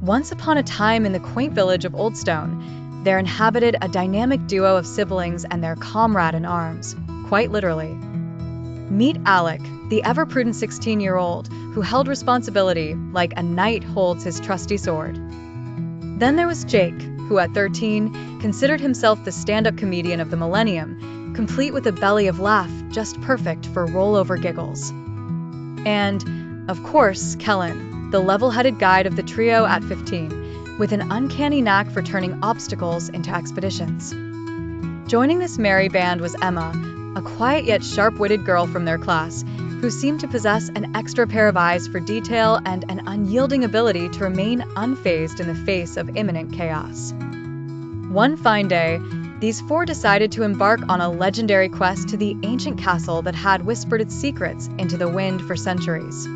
Once upon a time in the quaint village of Oldstone, there inhabited a dynamic duo of siblings and their comrade in arms, quite literally. Meet Alec, the ever-prudent 16-year-old who held responsibility like a knight holds his trusty sword. Then there was Jake, who at 13 considered himself the stand-up comedian of the millennium, complete with a belly of laugh just perfect for rollover giggles. And, of course, Kellen, the level-headed guide of the trio at 15, with an uncanny knack for turning obstacles into expeditions. Joining this merry band was Emma, a quiet yet sharp-witted girl from their class, who seemed to possess an extra pair of eyes for detail and an unyielding ability to remain unfazed in the face of imminent chaos. One fine day, these four decided to embark on a legendary quest to the ancient castle that had whispered its secrets into the wind for centuries.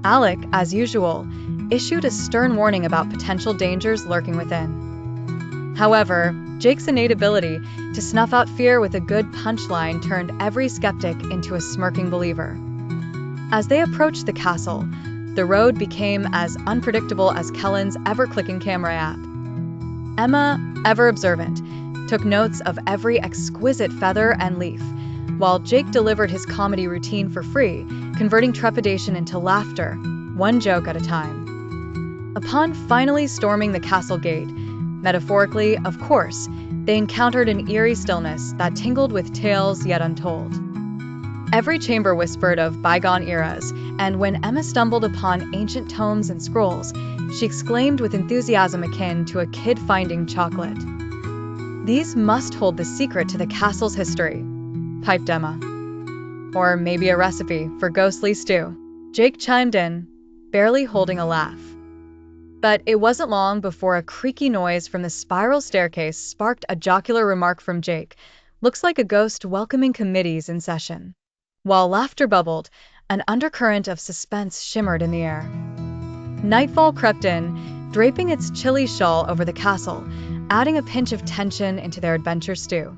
Alec, as usual, issued a stern warning about potential dangers lurking within. However, Jake's innate ability to snuff out fear with a good punchline turned every skeptic into a smirking believer. As they approached the castle, the road became as unpredictable as Kellen's ever-clicking camera app. Emma, ever observant, took notes of every exquisite feather and leaf, while Jake delivered his comedy routine for free, converting trepidation into laughter, one joke at a time. Upon finally storming the castle gate, metaphorically, of course, they encountered an eerie stillness that tingled with tales yet untold. Every chamber whispered of bygone eras, and when Emma stumbled upon ancient tomes and scrolls, she exclaimed with enthusiasm akin to a kid finding chocolate. "These must hold the secret to the castle's history," piped Emma. "Or maybe a recipe for ghostly stew," Jake chimed in, barely holding a laugh. But it wasn't long before a creaky noise from the spiral staircase sparked a jocular remark from Jake. "Looks like a ghost welcoming committees in session." While laughter bubbled, an undercurrent of suspense shimmered in the air. Nightfall crept in, draping its chilly shawl over the castle, adding a pinch of tension into their adventure stew.